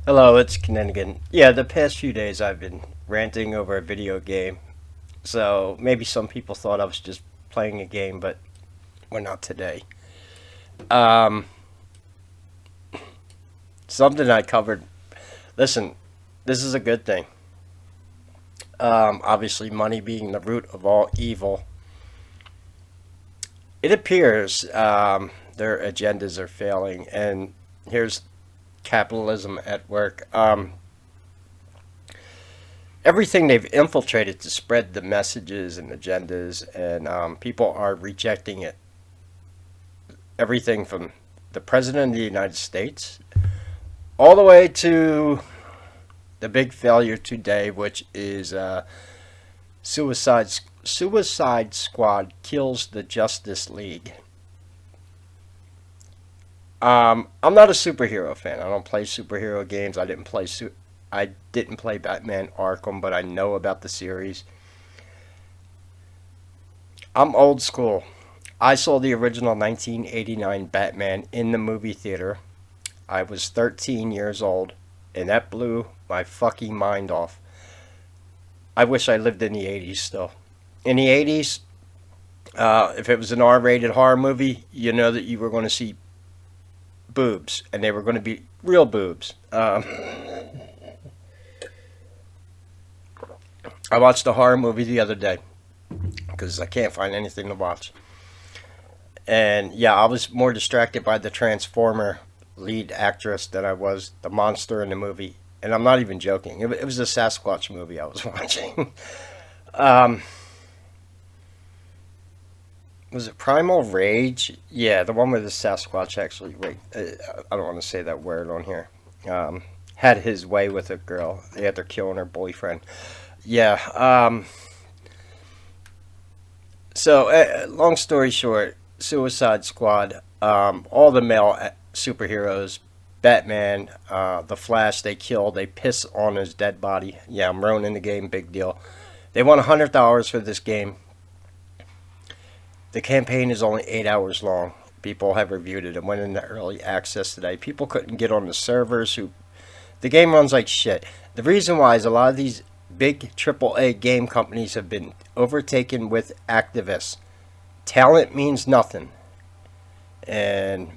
Hello, it's Kinninigan. Yeah, the past few days I've been ranting over a video game. So maybe some people thought I was just playing a game, but we're not today. Um, Something I covered. Listen, this is a good thing. Obviously, money being the root of all evil. It appears their agendas are failing, and here's capitalism at work. Everything they've infiltrated to spread the messages and agendas, and people are rejecting it. Everything from the President of the United States all the way to the big failure today, which is Suicide Squad kills the Justice League. I'm not a superhero fan. I don't play superhero games. I didn't play Batman Arkham, but I know about the series. I'm old school. I saw the original 1989 Batman in the movie theater. I was 13 years old, and that blew my fucking mind off. I wish I lived in the 80s still. In the 80s, if it was an R-rated horror movie, you know that you were going to see boobs, and they were going to be real boobs. I watched a horror movie the other day because I can't find anything to watch. And yeah, I was more distracted by the Transformer lead actress than I was the monster in the movie. And I'm not even joking. It was a Sasquatch movie I was watching. um, was it Primal Rage? Yeah, the one where the Sasquatch actually, wait, I don't want to say that word on here. Had his way with a girl after killing her boyfriend. Yeah. So, long story short, Suicide Squad, all the male superheroes, Batman, the Flash, they kill, they piss on his dead body. Yeah, I'm ruining the game, big deal. They want $100 for this game. The campaign is only 8 hours long. People have reviewed it. It went into early access today. People couldn't get on the servers. The game runs like shit. The reason why is a lot of these big AAA game companies have been overtaken with activists. Talent means nothing. And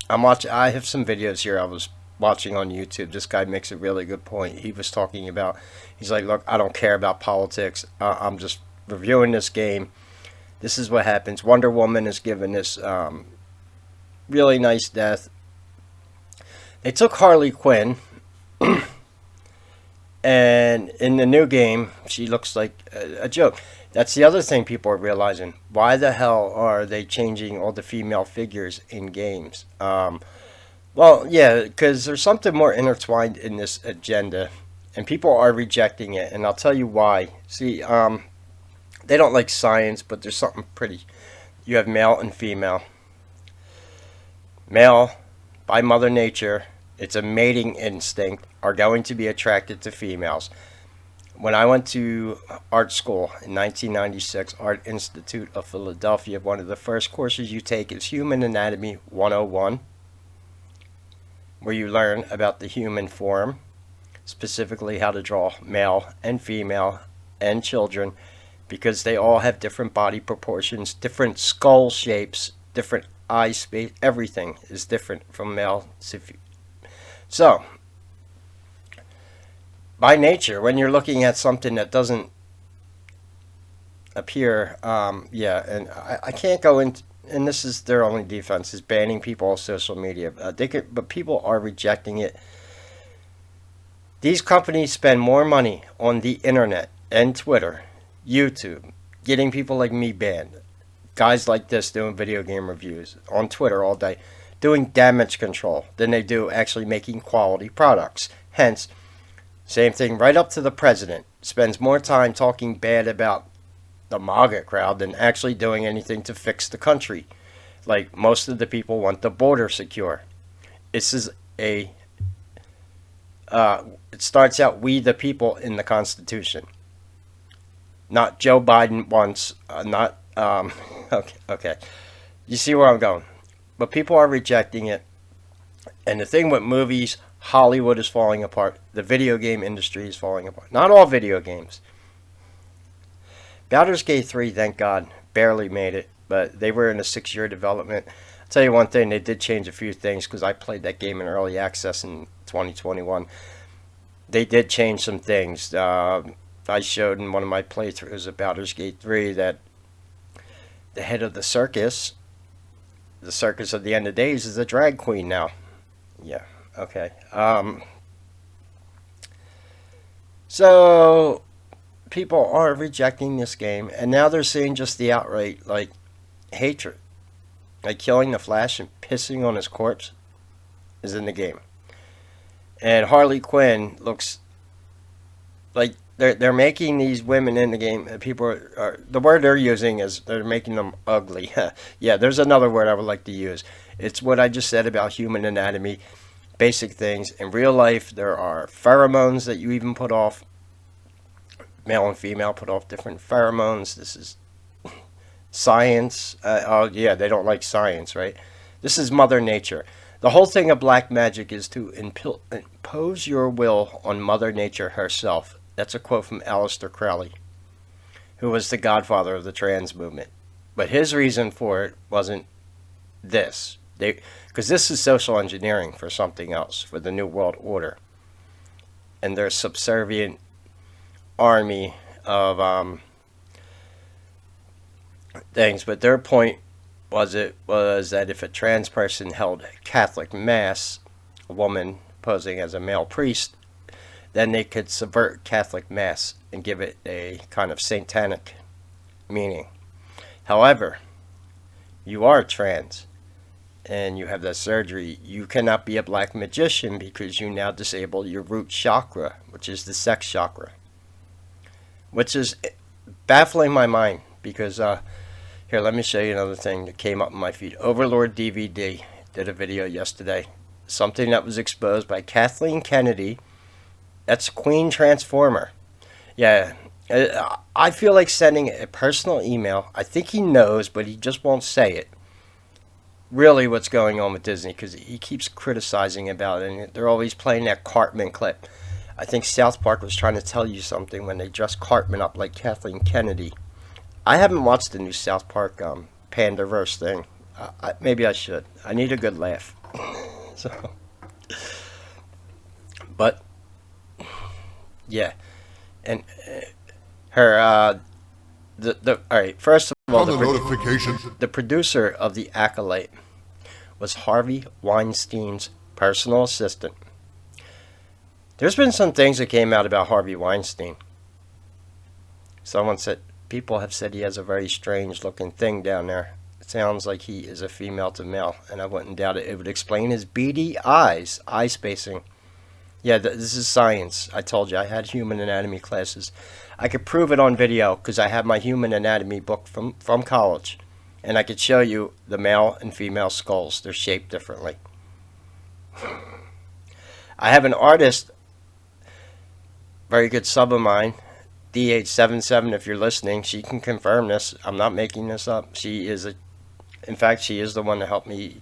I have some videos here I was watching on YouTube. This guy makes a really good point. He was talking about, he's like, look, I don't care about politics. I'm just reviewing this game. This is what happens. Wonder Woman is given this really nice death. They took Harley Quinn, and in the new game, she looks like a joke. That's the other thing people are realizing. Why the hell are they changing all the female figures in games? Well, yeah, because there's something more intertwined in this agenda, and people are rejecting it, and I'll tell you why. See, they don't like science, but there's something pretty. You have male and female. Male, by Mother Nature, it's a mating instinct, are going to be attracted to females. When I went to art school in 1996, Art Institute of Philadelphia, one of the first courses you take is Human Anatomy 101, where you learn about the human form, specifically how to draw male and female and children, because they all have different body proportions, different skull shapes, different eye space. Everything is different from male to female. So, by nature, when you're looking at something that doesn't appear, yeah, and I can't go into, and this is their only defense, is banning people off social media. But people are rejecting it. These companies spend more money on the internet and Twitter, YouTube, getting people like me banned. Guys like this doing video game reviews on Twitter all day, doing damage control, than they do actually making quality products. Hence, same thing right up to the president. Spends more time talking bad about the MAGA crowd than actually doing anything to fix the country. Like, most of the people want the border secure. This is a, it starts out, we the people, in the Constitution. Not Joe Biden wants, not, okay. You see where I'm going. But people are rejecting it. And the thing with movies, Hollywood is falling apart. The video game industry is falling apart. Not all video games. Baldur's Gate 3, thank God, barely made it, but they were in a 6-year development. I'll tell you one thing, they did change a few things because I played that game in early access in 2021. They did change some things. I showed in one of my playthroughs of Baldur's Gate 3 that the head of the circus of the end of days, is a drag queen now. Yeah, okay. So people are rejecting this game, and now they're seeing just the outright, like, hatred. Like, killing the Flash and pissing on his corpse is in the game. And Harley Quinn looks like they're making these women in the game. People are the word they're using is they're making them ugly. Yeah, there's another word I would like to use. It's what I just said about human anatomy, basic things. In real life, there are pheromones that you even put off. Male and female put off different pheromones. This is science. Oh yeah, they don't like science, right? This is Mother Nature. The whole thing of black magic is to impose your will on Mother Nature herself. That's a quote from Aleister Crowley, who was the godfather of the trans movement. But his reason for it wasn't this. Because this is social engineering for something else, for the New World Order. And their subservient army of things. But their point was that if a trans person held Catholic Mass, a woman posing as a male priest, then they could subvert Catholic Mass and give it a kind of satanic meaning. However, you are trans and you have that surgery. You cannot be a black magician because you now disable your root chakra, which is the sex chakra. Which is baffling my mind because, here, let me show you another thing that came up in my feed. Overlord DVD did a video yesterday. Something that was exposed by Kathleen Kennedy. That's Queen Transformer. Yeah, I feel like sending a personal email. I think he knows, but he just won't say it. Really what's going on with Disney, because he keeps criticizing about it, and they're always playing that Cartman clip. I think South Park was trying to tell you something when they dressed Cartman up like Kathleen Kennedy. I haven't watched the new South Park Pandaverse thing. Maybe I should. I need a good laugh. So, but yeah, and her all right. First of all, the producer of the Acolyte was Harvey Weinstein's personal assistant. There's been some things that came out about Harvey Weinstein. Someone said, people have said he has a very strange looking thing down there. It sounds like he is a female to male, and I wouldn't doubt it. It would explain his beady eyes, eye spacing. Yeah, this is science. I told you, I had human anatomy classes. I could prove it on video because I have my human anatomy book from college. And I could show you the male and female skulls. They're shaped differently. I have an artist, very good sub of mine, DH77, if you're listening, she can confirm this. I'm not making this up. In fact, she is the one that helped me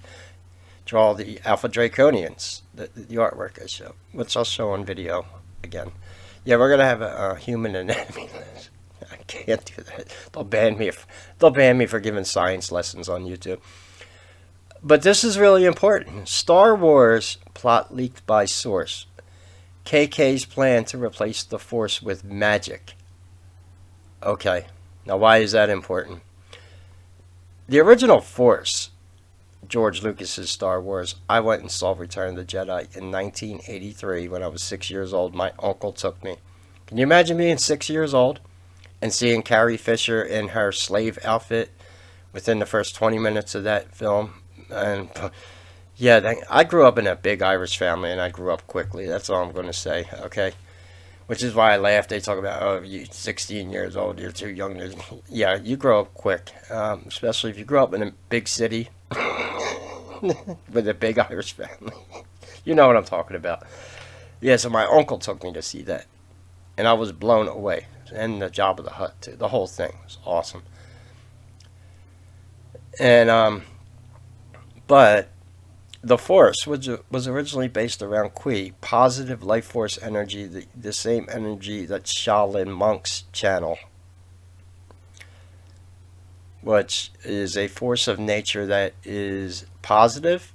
draw the Alpha Draconians, the artwork I show, which I'll show on video again. Yeah, we're gonna have a human anatomy lesson. I can't do that. They'll ban me for giving science lessons on YouTube. But this is really important. Star Wars plot leaked by source. KK's plan to replace the Force with magic. Okay, now why is that important? The original Force, George Lucas's Star Wars, I went and saw Return of the Jedi in 1983 when I was 6 years old. My uncle took me. Can you imagine being 6 years old and seeing Carrie Fisher in her slave outfit within the first 20 minutes of that film? And yeah, I grew up in a big Irish family, and I grew up quickly. That's all I'm going to say, okay? Which is why I laugh. They talk about, oh, you're 16 years old, you're too young. Yeah, you grow up quick, especially if you grow up in a big city with a big Irish family. You know what I'm talking about. Yeah, so my uncle took me to see that, and I was blown away. And the Jabba the Hutt, too. The whole thing was awesome. And, but The Force was originally based around Qi, positive life force energy, the same energy that Shaolin monks channel, which is a force of nature that is positive.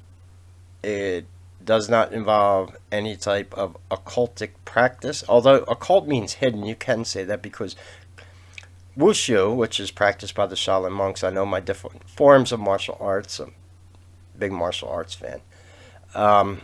It does not involve any type of occultic practice, although occult means hidden. You can say that because Wushu, which is practiced by the Shaolin monks, I know my different forms of martial arts. I'm a big martial arts fan. Um,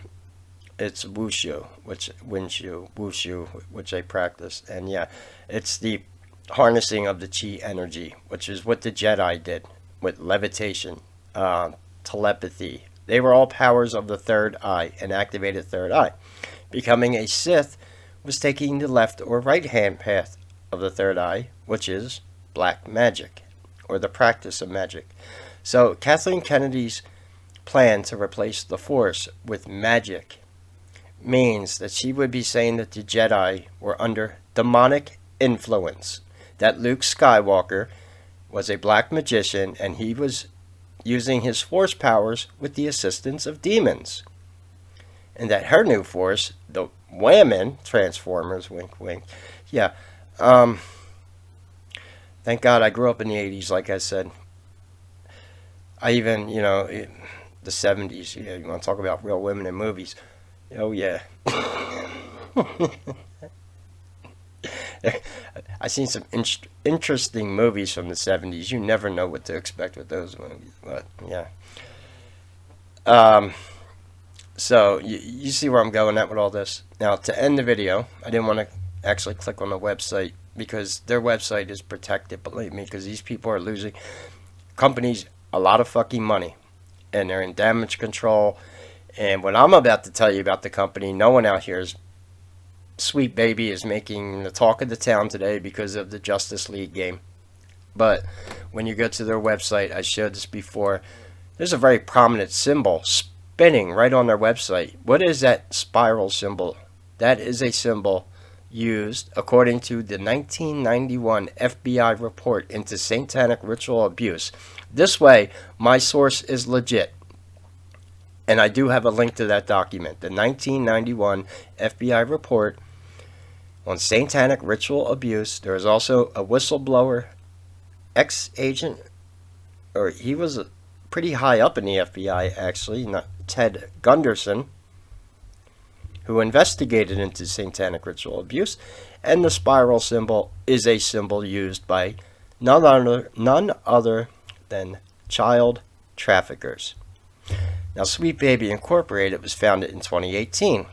it's Wushu, which I practice, and yeah, it's the harnessing of the chi energy, which is what the Jedi did with levitation, uh, telepathy. They were all powers of the third eye, an activated third eye. Becoming a Sith was taking the left or right hand path of the third eye, which is black magic, or the practice of magic. So Kathleen Kennedy's plan to replace the Force with magic means that she would be saying that the Jedi were under demonic influence, that Luke Skywalker was a black magician and he was using his Force powers with the assistance of demons, and that her new Force, the Women Transformers, wink wink, yeah, um, thank God I grew up in the 80s, like I said. I even, the 70s, you want to talk about real women in movies. Oh, yeah. I seen some interesting movies from the 70s. You never know what to expect with those movies. But, yeah. Um, so, you see where I'm going at with all this. Now, to end the video, I didn't want to actually click on the website because their website is protected, believe me, because these people are losing companies a lot of fucking money. And they're in damage control. And what I'm about to tell you about the company, no one out here is Sweet Baby is making the talk of the town today because of the Justice League game. But when you go to their website, I showed this before, there's a very prominent symbol spinning right on their website. What is that spiral symbol? That is a symbol used according to the 1991 FBI report into satanic ritual abuse. This way, my source is legit. And I do have a link to that document, the 1991 FBI report on satanic ritual abuse. There is also a whistleblower, ex-agent, or he was pretty high up in the FBI actually, not Ted Gunderson, who investigated into satanic ritual abuse. And the spiral symbol is a symbol used by none other than child traffickers. Now, Sweet Baby Incorporated was founded in 2018.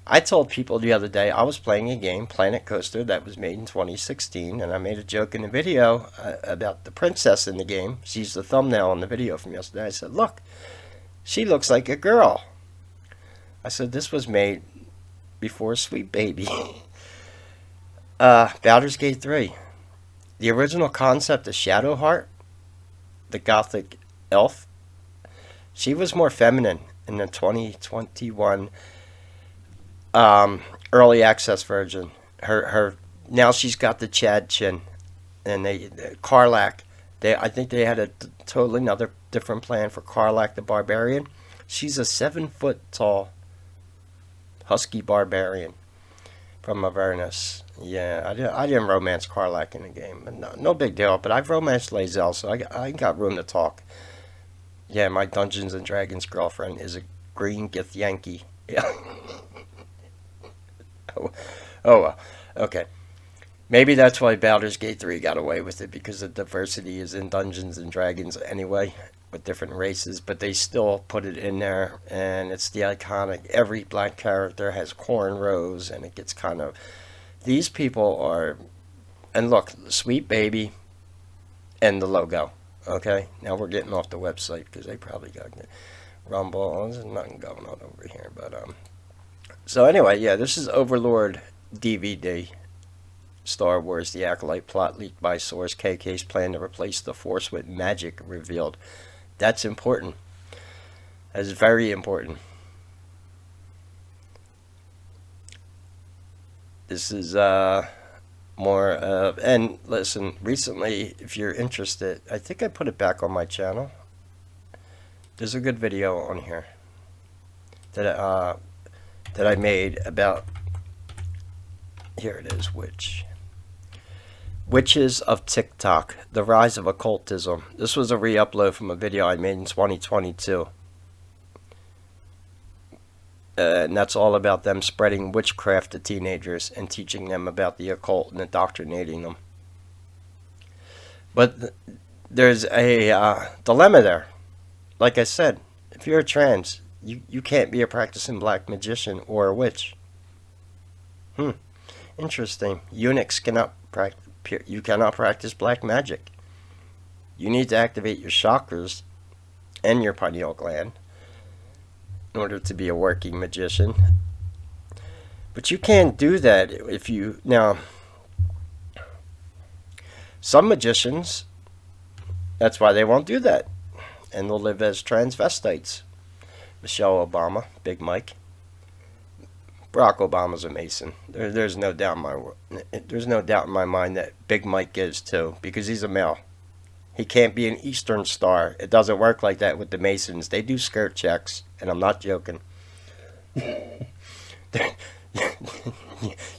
I told people the other day I was playing a game, Planet Coaster, that was made in 2016, and I made a joke in the video about the princess in the game. She's the thumbnail on the video from yesterday. I said, look, she looks like a girl. I said, this was made before Sweet Baby. Baldur's Gate 3. The original concept of Shadowheart, the gothic elf, she was more feminine in the 2021 early access version. Her now she's got the Chad chin, and Karlach. I think they had a totally another different plan for Karlach the barbarian. She's a 7-foot tall husky barbarian from Avernus. Yeah, I didn't romance Karlach in the game, but no big deal. But I've romanced Lae'zel, so I got room to talk. Yeah, my Dungeons and Dragons girlfriend is a green Githyanki. Yeah. oh well. Okay. Maybe that's why Baldur's Gate 3 got away with it, because the diversity is in Dungeons and Dragons anyway, with different races, but they still put it in there, and it's the iconic, every black character has cornrows, and it gets kind of, these people are, and look, Sweet Baby and the logo. Okay, now we're getting off the website because they probably got Rumble. There's nothing going on over here, but so anyway, yeah, this is Overlord DVD. Star Wars: The Acolyte plot leaked by source. KK's plan to replace the Force with magic revealed. That's important. That's very important. This is more and listen, recently, if you're interested, I think I put it back on my channel. There's a good video on here. that that I made about, here it is, Witches of TikTok, the rise of occultism. This was a re-upload from a video I made in 2022. And that's all about them spreading witchcraft to teenagers and teaching them about the occult and indoctrinating them. But there's a dilemma there. Like I said, if you're a trans, you can't be a practicing black magician or a witch. Interesting. Eunuchs cannot practice. You cannot practice black magic. You need to activate your chakras and your pineal gland in order to be a working magician. But you can't do that if you... Now, some magicians, that's why they won't do that. And they'll live as transvestites. Michelle Obama, Big Mike. Barack Obama's a Mason. There's no doubt in my mind that Big Mike is too, because he's a male. He can't be an Eastern Star. It doesn't work like that with the Masons. They do skirt checks, and I'm not joking.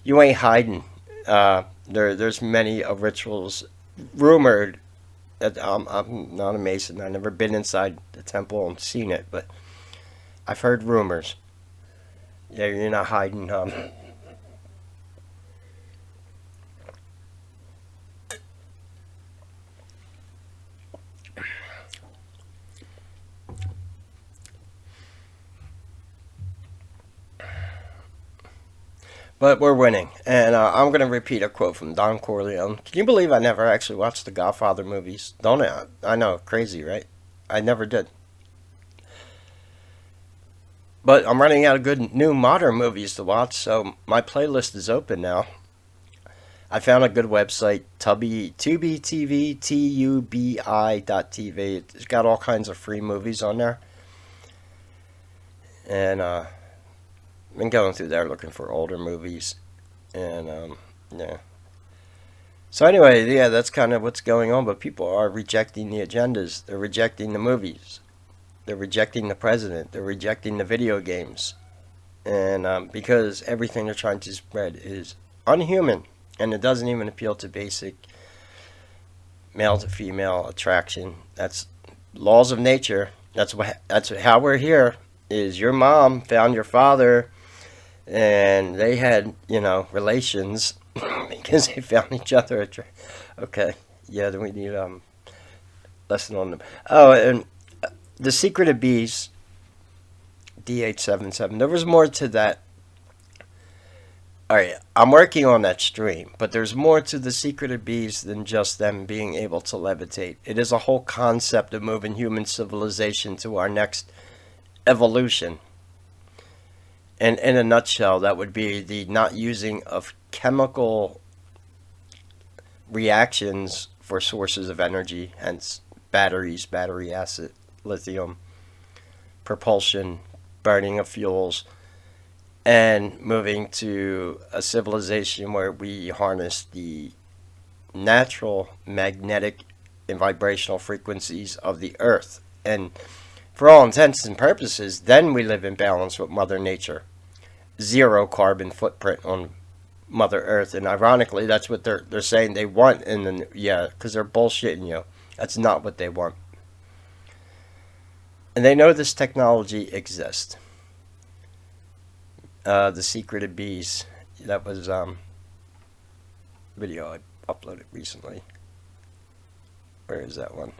You ain't hiding. There's many rituals rumored. That I'm not a Mason. I've never been inside the temple and seen it, but I've heard rumors. Yeah, you're not hiding. But we're winning. And I'm going to repeat a quote from Don Corleone. Can you believe I never actually watched the Godfather movies? Don't I? I know, crazy, right? I never did. But I'm running out of good new modern movies to watch, so my playlist is open now. I found a good website, Tubi TV, Tubi.tv. It's got all kinds of free movies on there. And I've been going through there looking for older movies. And, yeah. So anyway, yeah, that's kind of what's going on, but people are rejecting the agendas. They're rejecting the movies. They're rejecting the president. They're rejecting the video games. And because everything they're trying to spread is unhuman. And it doesn't even appeal to basic male to female attraction. That's laws of nature. That's how we're here. Is your mom found your father and they had, relations because they found each other. Okay. Yeah, then we need lesson on them. Oh, and The Secret of Bees, DH77. There was more to that. Alright, I'm working on that stream, but there's more to The Secret of Bees than just them being able to levitate. It is a whole concept of moving human civilization to our next evolution. And in a nutshell, that would be the not using of chemical reactions for sources of energy, hence batteries, battery acid, lithium, propulsion, burning of fuels, and moving to a civilization where we harness the natural magnetic and vibrational frequencies of the earth. And for all intents and purposes, then we live in balance with Mother Nature. Zero carbon footprint on Mother Earth. And ironically, that's what they're saying they want because they're bullshitting you. That's not what they want. And they know this technology exists. The Secret of Bees. That was video I uploaded recently. Where is that one?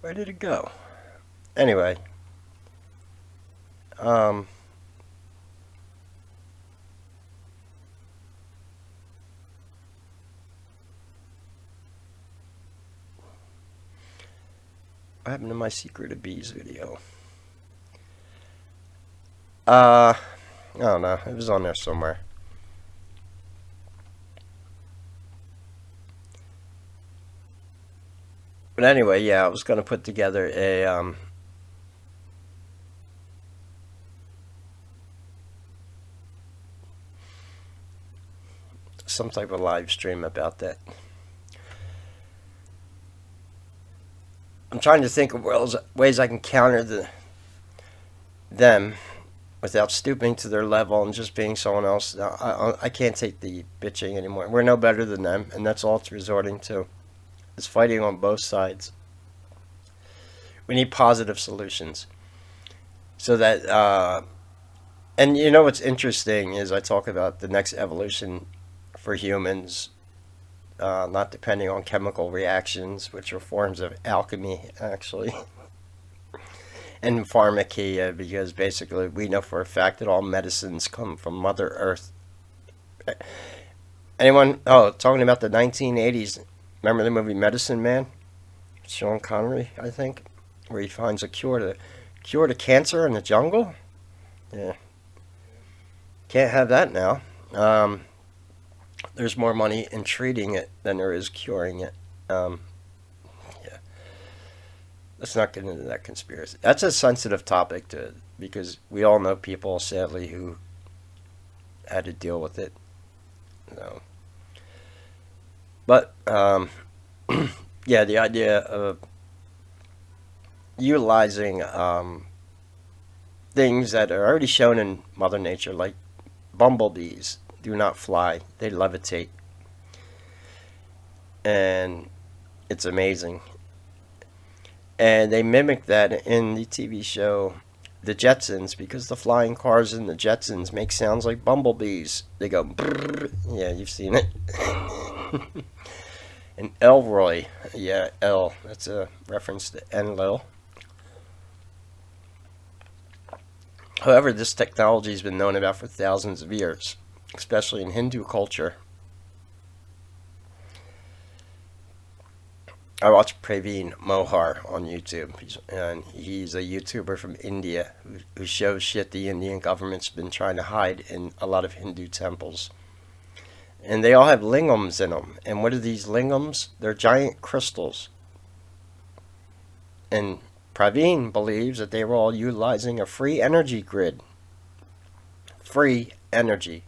Where did it go? Anyway. What happened to my Secret of Bees video? I don't know. It was on there somewhere. But anyway, yeah, I was going to put together a some type of live stream about that. trying to think of ways I can counter them without stooping to their level and just being someone else. I can't take the bitching anymore. We're no better than them, and that's all it's resorting to. It's fighting on both sides. We need positive solutions. So that, and you know what's interesting is I talk about the next evolution for humans, not depending on chemical reactions, which are forms of alchemy, actually, and pharmakia, because basically we know for a fact that all medicines come from Mother Earth. Anyone? Oh, talking about the 1980s. Remember the movie Medicine Man? Sean Connery, I think, where he finds a cure to cancer in the jungle. Yeah, can't have that now. There's more money in treating it than there is curing it. Yeah, let's not get into that conspiracy. That's a sensitive topic because we all know people, sadly, who had to deal with it. No. But yeah, the idea of utilizing things that are already shown in Mother Nature, like bumblebees do not fly, they levitate. And it's amazing. And they mimic that in the TV show The Jetsons, because the flying cars in the Jetsons make sounds like bumblebees. They go brrr. Yeah, you've seen it. And Elroy, yeah, El, that's a reference to Enlil. However, this technology has been known about for thousands of years, especially in Hindu culture. I watch Praveen Mohar on YouTube, and he's a YouTuber from India who shows shit the Indian government's been trying to hide in a lot of Hindu temples. And they all have lingams in them. And what are these lingams? They're giant crystals. And Praveen believes that they were all utilizing a free energy grid. Free energy.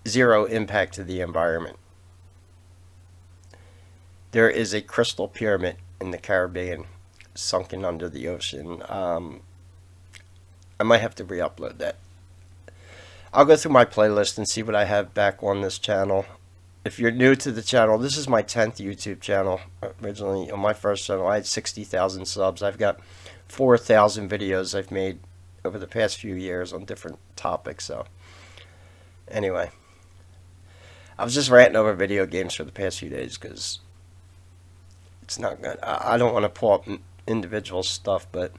Zero impact to the environment. There is a crystal pyramid in the Caribbean, sunken under the ocean. I might have to re-upload that. I'll go through my playlist and see what I have back on this channel. If you're new to the channel, this is my 10th YouTube channel. Originally, on my first channel, I had 60,000 subs. I've got 4,000 videos I've made over the past few years on different topics. So, anyway, I was just ranting over video games for the past few days because it's not good. I don't want to pull up individual stuff, but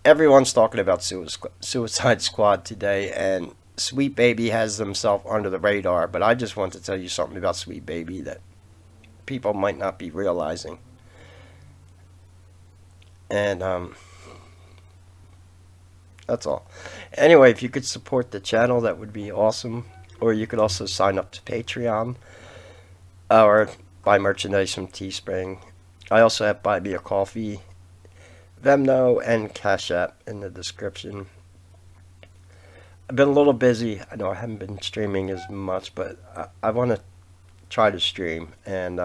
everyone's talking about Suicide Squad today, and Sweet Baby has himself under the radar. But I just want to tell you something about Sweet Baby that people might not be realizing. And that's all. Anyway, if you could support the channel, that would be awesome. Or you could also sign up to Patreon or buy merchandise from Teespring. I also have Buy Me a Coffee, Vemno, and Cash App in the description. I've been a little busy. I know I haven't been streaming as much, but I want to try to stream. And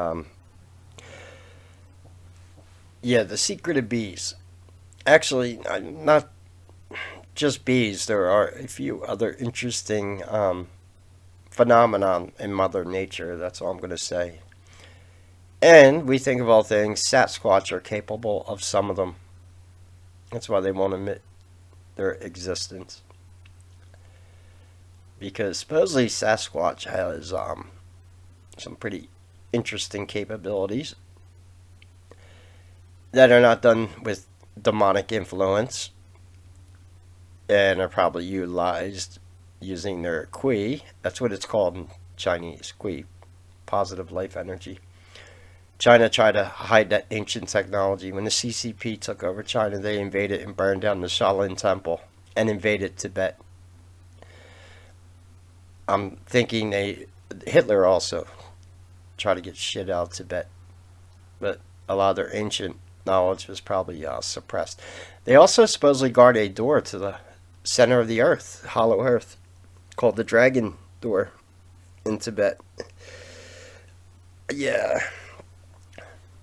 yeah, the secret of bees. Actually, not just bees. There are a few other interesting phenomenon in Mother Nature. That's all I'm going to say. And we think of all things, Sasquatch are capable of some of them. That's why they won't admit their existence. Because supposedly Sasquatch has some pretty interesting capabilities that are not done with demonic influence and are probably utilized using their Qi. That's what it's called in Chinese, Qi, positive life energy. China tried to hide that ancient technology. When the CCP took over China, they invaded and burned down the Shaolin Temple and invaded Tibet. I'm thinking Hitler also tried to get shit out of Tibet, but a lot of their ancient knowledge was probably suppressed. They also supposedly guard a door to the center of the earth, hollow earth, called the Dragon Door in Tibet. Yeah,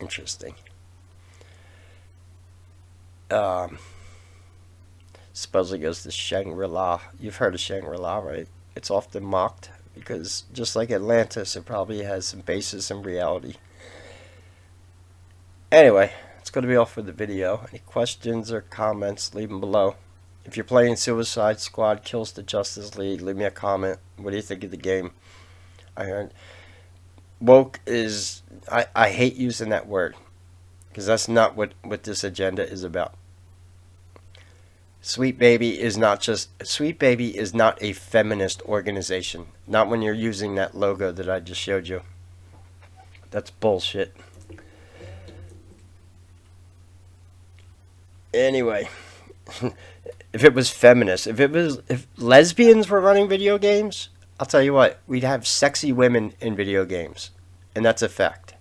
interesting. Um, supposedly goes to Shangri-La. You've heard of Shangri-La, right? It's often mocked because just like Atlantis, it probably has some basis in reality. Anyway, it's going to be all for the video. Any questions or comments, leave them below. If you're playing Suicide Squad Kills the Justice League, leave me a comment. What do you think of the game? I heard woke is... I hate using that word because that's not what this agenda is about. Sweet Baby is not a feminist organization. Not when you're using that logo that I just showed you. That's bullshit. Anyway, if it was feminist, if lesbians were running video games, I'll tell you what, we'd have sexy women in video games, and that's a fact.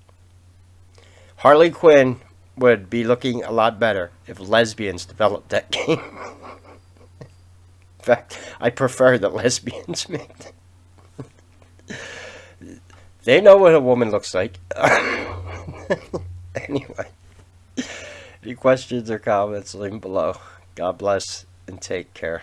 Harley Quinn would be looking a lot better if lesbians developed that game. In fact, I prefer that lesbians make it. They know what a woman looks like. Anyway, any questions or comments, leave them below. God bless and take care.